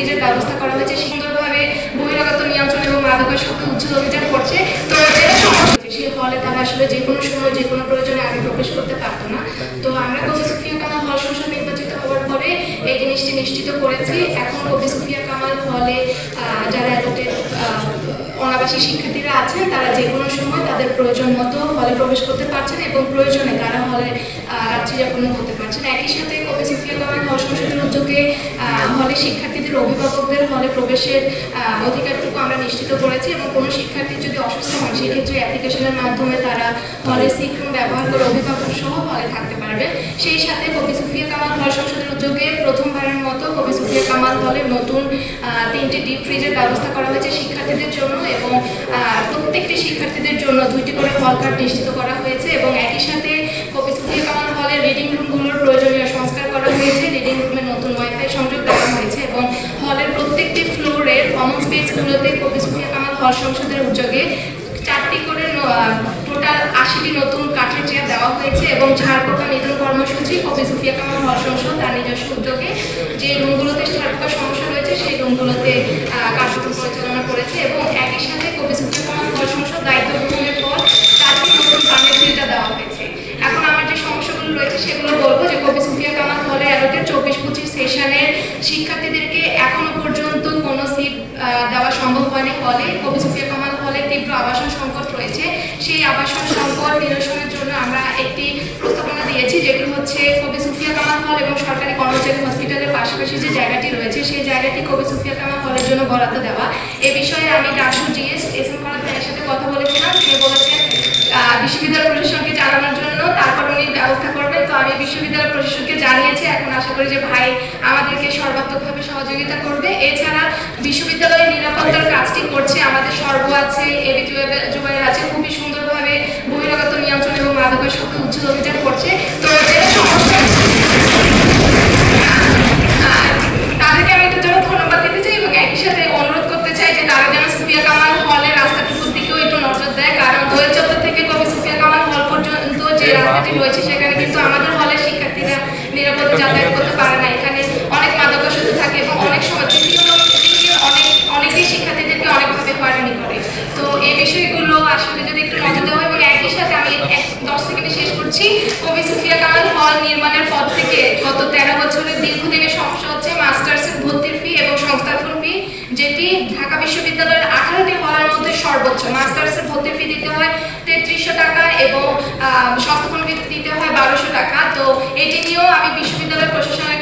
ফ্রিজের ব্যবস্থা করা হয়েছে, সুন্দরভাবে বহিরাগত নিয়ন্ত্রণ এবং মাদকাসক্ত উচ্ছেদ অভিযান করছে। তো সেই হলে তারা আসলে যে কোনো সময় যে কোনো প্রয়োজনে আগে প্রবেশ করতে পারতো না। তো আমরা কবি সুফিয়া কামাল হল সংসদ নির্বাচিত হওয়ার পরে এই জিনিসটি নিশ্চিত করেছি। এখন কবি সুফিয়া কামাল হলে যারা অ্যাডভোকেট অনাবাসী শিক্ষার্থীরা আছেন তারা যে কোনো সময় তাদের প্রয়োজন মতো হলে প্রবেশ করতে পারছেন এবং প্রয়োজনে তারা হলে রাত্রি যাপন করতে পারছেন। একই সাথে কবি সুফিয়া কামাল হল সংসদের উদ্যোগে হলে শিক্ষার্থীদের অভিভাবকদের হলে প্রবেশের অধিকারটুকু আমরা নিশ্চিত করেছি এবং কোনো শিক্ষার্থী যদি অসুস্থ হন সেক্ষেত্রে অ্যাপ্লিকেশনের মাধ্যমে তারা হলে সিক রুম ব্যবহার করে অভিভাবক সহ হলে থাকতে পারবে। সেই সাথে কবি সুফিয়া কামাল হল সংসদের উদ্যোগে প্রথমবারের মতো কবি সুফিয়া কামাল হলে নতুন 3টি ডিপ ফ্রিজের ব্যবস্থা করা হয়েছে শিক্ষার্থীদের জন্য এবং প্রত্যেকটি শিক্ষার্থীদের জন্য 2টি করে হল কার্ড নিশ্চিত করা হয়েছে এবং একই সাথে কবি সুফিয়া কামাল হলের রিডিং রুমগুলোর প্রয়োজনীয় সংস্কার করা হয়েছে। রিডিং রুমে নতুন ওয়াইফাই সংযোগ দেওয়া হয়েছে এবং হলের প্রত্যেকটি ফ্লোরের কমন স্পেসগুলোতে কবি সুফিয়া কামাল হল সংসদের উদ্যোগে 4টি করে টোটাল 80টি নতুন কাঠের চেয়ার দেওয়া হয়েছে এবং ঝাড়পোকা নিধন কর্মসূচি কবি সুফিয়া কামাল হল সংসদ তার নিজস্ব উদ্যোগে যে রুমগুলোতে ঝাড়পোকার সমস্যা রয়েছে সেই রুমগুলোতে কার্যক্রম পরিচালনা করেছে এবং একই সাথে কবি সুফিয়া কামাল হল সংসদ দায়িত্ব গ্রহণের পর 4টি নতুন পানির ফিল্টার দেওয়া হয়েছে। এখন আমার যে সমস্যাগুলো রয়েছে সেগুলো বলবো যে কবি সুফিয়া কামাল হলে অ্যাডভোকেট 24-25 সেশনের শিক্ষার্থীদেরকে এখনো পর্যন্ত কোনো সিট দেওয়া সম্ভব হয়নি হলে। কবি সুফিয়া কামাল হলে তীব্র আবাসন সংকট রয়েছে। সেই আবাসন সংকট নিরসনের জন্য আমরা একটি প্রস্তাবনা দিয়েছি যেগুলো হচ্ছে কবি সুফিয়া কামাল হল এবং সরকারি কর্মচারী হসপিটালের পাশাপাশি যে জায়গাটি রয়েছে সেই জায়গাটি কবি সুফিয়া কামাল হলের জন্য বরাদ্দ দেওয়া। এ বিষয়ে আমি ডাকসু জিএস এস.এম. খালেদ ভাইয়ের সাথে কথা বলেছিলাম। তিনি বলেছেন বিশ্ববিদ্যালয় প্রশাসনকে জানানোর জন্য, তারপর উনি ব্যবস্থা করবেন। তো আমি বিশ্ববিদ্যালয় প্রশাসনকে জানিয়েছি, এখন আশা করি যে ভাই আমাদেরকে সর্বাত্মকভাবে সহযোগিতা করবে। এছাড়া বিশ্ববিদ্যালয়ের নিরাপত্তার কাজটি করছে আমাদের সর্ব আছে, এবি জুবাইর আছে, খুবই সুন্দরভাবে বহিরাগত নিয়ন্ত্রণ এবং মাদকাসক্ত উচ্ছেদ অভিযান করছে। তো তাদেরকে আমি এটার জন্য ধন্যবাদ দিতে চাই এবং একই সাথে অনুরোধ করতে চাই যে তারা যেন সুফিয়া কামাল হলের রাস্তাটুকুর দিকেও একটু নজর দেয়, কারণ দোয়েল চত্বর থেকে কবি সুফিয়া কামাল হল পর্যন্ত যে রাস্তাটি রয়েছে সেখানে কিন্তু আমাদের হলের শিক্ষার্থীরা নিরাপদে যাতায়াত করতে পারে না। এখানে অনেক মাদকাসক্ত থাকে এবং অনেক সময় অনেকেই শিক্ষার্থীদেরকে অনেকভাবে হয়রানি করে। তো এই বিষয়গুলো আসলে যদি একটু নজর দেওয়া হয় এবং একই সাথে আমি 10 সেকেন্ডে শেষ করছি। কবি সুফিয়া কামাল হল নির্মাণের পর থেকে গত 13 বছরের দীর্ঘদিনের সমস্যা হচ্ছে মাস্টার্সের ভর্তির ফি এবং সংস্থাপন ফি, যেটি ঢাকা বিশ্ববিদ্যালয়ের 18টি হলের মধ্যে সর্বোচ্চ। মাস্টার্সের ভর্তির ফি দিতে হয় 3300 টাকা এবং সংস্থাপন ফি দিতে হয় 1200 টাকা। তো এটি নিয়েও আমি বিশ্ববিদ্যালয় প্রশাসনের